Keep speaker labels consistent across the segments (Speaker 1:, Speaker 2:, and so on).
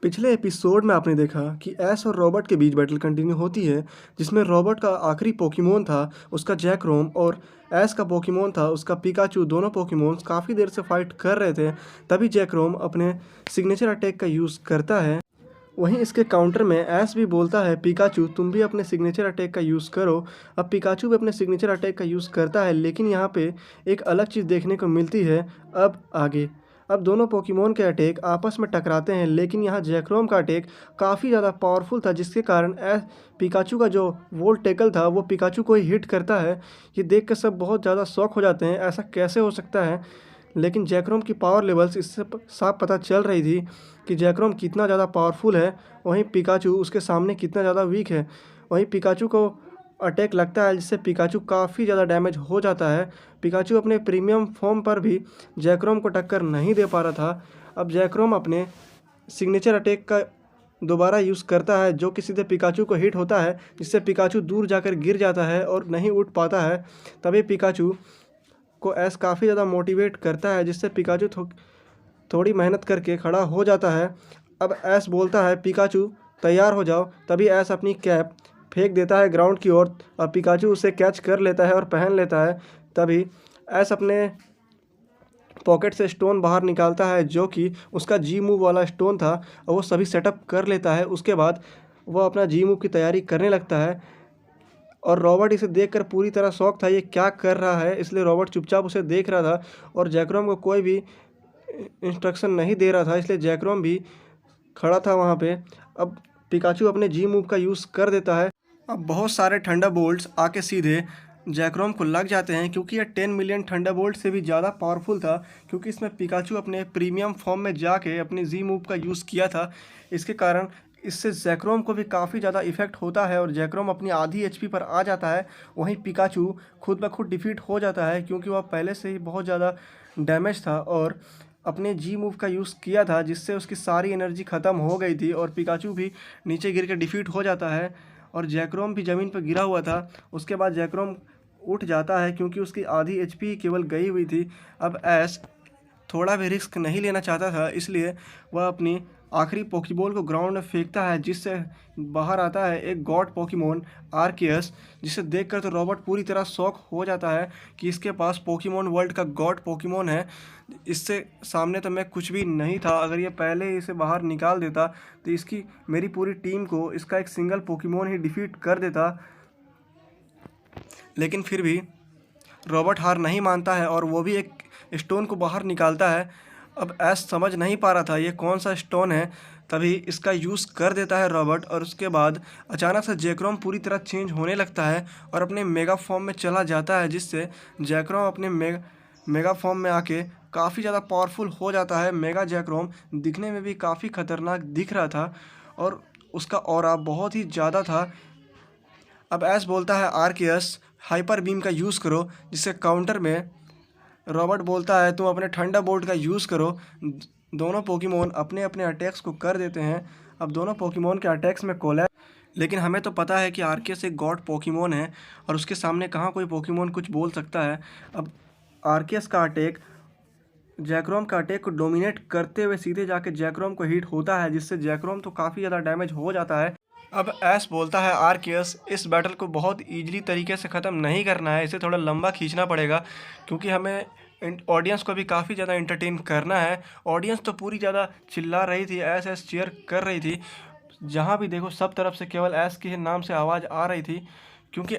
Speaker 1: पिछले एपिसोड में आपने देखा कि ऐश और रॉबर्ट के बीच बैटल कंटिन्यू होती है, जिसमें रॉबर्ट का आखिरी पोकेमोन था उसका जैकरोम और ऐश का पोकेमोन था उसका पिकाचू। दोनों पोकेमोन्स काफ़ी देर से फाइट कर रहे थे। तभी जैकरोम अपने सिग्नेचर अटैक का यूज़ करता है। वहीं इसके काउंटर में ऐश भी बोलता है, पिकाचू तुम भी अपने सिग्नेचर अटैक का यूज़ करो। अब पिकाचू भी अपने सिग्नेचर अटैक का यूज़ करता है, लेकिन यहाँ पे एक अलग चीज़ देखने को मिलती है। अब आगे अब दोनों पोकेमोन के अटैक आपस में टकराते हैं, लेकिन यहाँ जैकरोम का अटैक काफ़ी ज़्यादा पावरफुल था, जिसके कारण पिकाचू का जो वोल्ट टैकल था वो पिकाचू को ही हिट करता है। ये देख कर सब बहुत ज़्यादा शॉक हो जाते हैं, ऐसा कैसे हो सकता है। लेकिन जैकरोम की पावर लेवल्स इससे साफ पता चल रही थी कि जैकरोम कितना ज़्यादा पावरफुल है, वहीं पिकाचू उसके सामने कितना ज़्यादा वीक है। वहीं पिकाचू को अटैक लगता है, जिससे पिकाचू काफ़ी ज़्यादा डैमेज हो जाता है। पिकाचू अपने प्रीमियम फॉर्म पर भी जैकरोम को टक्कर नहीं दे पा रहा था। अब जैकरोम अपने सिग्नेचर अटैक का दोबारा यूज़ करता है, जो कि सीधे पिकाचू को हिट होता है, जिससे पिकाचू दूर जाकर गिर जाता है और नहीं उठ पाता है। तभी पिकाचू को ऐश काफ़ी ज़्यादा मोटिवेट करता है, जिससे पिकाचू थोड़ी मेहनत करके खड़ा हो जाता है। अब ऐश बोलता है, पिकाचू तैयार हो जाओ। तभी ऐश अपनी कैप फेंक देता है ग्राउंड की ओर और पिकाचू उसे कैच कर लेता है और पहन लेता है। तभी ऐश अपने पॉकेट से स्टोन बाहर निकालता है, जो कि उसका जी मूव वाला स्टोन था, और वो सभी सेटअप कर लेता है। उसके बाद वह अपना जी मूव की तैयारी करने लगता है और रॉबर्ट इसे देखकर पूरी तरह शॉक था, ये क्या कर रहा है। इसलिए रॉबर्ट चुपचाप उसे देख रहा था और जैकरोम को कोई भी इंस्ट्रक्शन नहीं दे रहा था, इसलिए जैकरोम भी खड़ा था वहाँ पे। अब पिकाचू अपने जी मूव का यूज़ कर देता है। अब बहुत सारे थंडरबोल्ट्स आके सीधे जैकरोम को लग जाते हैं, क्योंकि यह 10 मिलियन थंडरबोल्ट से भी ज़्यादा पावरफुल था, क्योंकि इसमें पिकाचू अपने प्रीमियम फॉर्म में जाके अपने जी मूव का यूज़ किया था। इसके कारण इससे जैकरोम को भी काफ़ी ज़्यादा इफेक्ट होता है और जैकरोम अपनी आधी एचपी पर आ जाता है। वहीं पिकाचू खुद ब खुद डिफीट हो जाता है, क्योंकि वह पहले से ही बहुत ज़्यादा डैमेज था और अपने जी मूव का यूज़ किया था, जिससे उसकी सारी एनर्जी ख़त्म हो गई थी और पिकाचू भी नीचे गिर के डिफीट हो जाता है और जैकरोम भी ज़मीन पर गिरा हुआ था। उसके बाद जैकरोम उठ जाता है, क्योंकि उसकी आधी एचपी केवल गई हुई थी। अब ऐश थोड़ा भी रिस्क नहीं लेना चाहता था, इसलिए वह अपनी आखिरी पोकेबॉल को ग्राउंड में फेंकता है, जिससे बाहर आता है एक गॉड पोकेमोन आर्कियस, जिसे देखकर तो रॉबर्ट पूरी तरह शॉक हो जाता है कि इसके पास पोकेमोन वर्ल्ड का गॉड पोकेमोन है। इससे सामने तो मैं कुछ भी नहीं था। अगर ये पहले ही इसे बाहर निकाल देता तो इसकी मेरी पूरी टीम को इसका एक सिंगल पोकेमोन ही डिफीट कर देता। लेकिन फिर भी रॉबर्ट हार नहीं मानता है और वो भी एक स्टोन को बाहर निकालता है। अब ऐश समझ नहीं पा रहा था ये कौन सा स्टोन है, तभी इसका यूज़ कर देता है रॉबर्ट और उसके बाद अचानक से जैकरोम पूरी तरह चेंज होने लगता है और अपने मेगा फॉर्म में चला जाता है, जिससे जैकरोम अपने मेगा फॉर्म में आके काफ़ी ज़्यादा पावरफुल हो जाता है। मेगा जैकरोम दिखने में भी काफ़ी खतरनाक दिख रहा था और उसका ऑरा बहुत ही ज़्यादा था। अब ऐश बोलता है, आर्कियस हाइपर बीम का यूज़ करो, जिससे काउंटर में रॉबर्ट बोलता है, तुम अपने थंडरबोल्ट का यूज़ करो। दोनों पोकेमोन अपने अपने अटैक्स को कर देते हैं। अब दोनों पोकेमोन के अटैक्स में कोलैप्स, लेकिन हमें तो पता है कि आर्कियस एक गॉड पोकेमोन है और उसके सामने कहाँ कोई पोकेमोन कुछ बोल सकता है। अब आर्कियस का अटैक जैकरोम का अटैक को डोमिनेट करते हुए सीधे जाके जैकरोम को हिट होता है, जिससे जैकरोम तो काफ़ी ज़्यादा डैमेज हो जाता है। अब ऐश बोलता है, आर्कियस इस बैटल को बहुत ईजिली तरीके से ख़त्म नहीं करना है, इसे थोड़ा लंबा खींचना पड़ेगा, क्योंकि हमें ऑडियंस को भी काफ़ी ज़्यादा इंटरटेन करना है। ऑडियंस तो पूरी ज़्यादा चिल्ला रही थी, ऐश ऐश चीयर कर रही थी, जहाँ भी देखो सब तरफ से केवल ऐश के नाम से आवाज़ आ रही थी, क्योंकि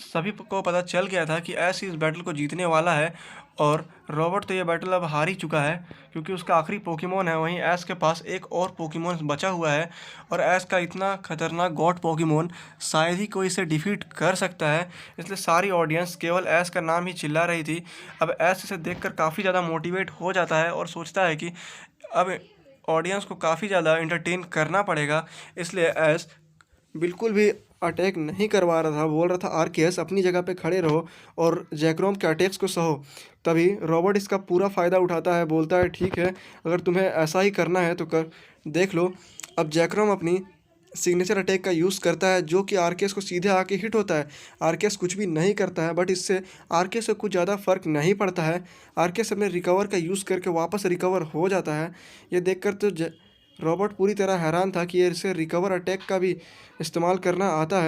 Speaker 1: सभी को पता चल गया था कि ऐश ही इस बैटल को जीतने वाला है। और रॉबर्ट तो ये बैटल अब हार ही चुका है, क्योंकि उसका आखिरी पोकेमोन है। वहीं ऐश के पास एक और पोकेमोन बचा हुआ है और ऐश का इतना खतरनाक गॉड पोकेमोन शायद ही कोई इसे डिफीट कर सकता है, इसलिए सारी ऑडियंस केवल ऐश का नाम ही चिल्ला रही थी। अब ऐश इसे देखकर काफ़ी ज़्यादा मोटिवेट हो जाता है और सोचता है कि अब ऑडियंस को काफ़ी ज़्यादा इंटरटेन करना पड़ेगा, इसलिए ऐश बिल्कुल भी अटैक नहीं करवा रहा था। बोल रहा था, आर्कियस अपनी जगह पे खड़े रहो और जैकरोम के अटैक्स को सहो। तभी रॉबर्ट इसका पूरा फ़ायदा उठाता है, बोलता है, ठीक है अगर तुम्हें ऐसा ही करना है तो कर देख लो। अब जैकरोम अपनी सिग्नेचर अटैक का यूज़ करता है, जो कि आर्कियस को सीधे आके हिट होता है। आर्कियस कुछ भी नहीं करता है, बट इससे आर्कियस को कुछ ज़्यादा फर्क नहीं पड़ता है। आर्कियस अपने रिकवर का यूज़ करके वापस रिकवर हो जाता है। ये देखकर तो रॉबर्ट पूरी तरह हैरान था कि इसे रिकवर अटैक का भी इस्तेमाल करना आता है।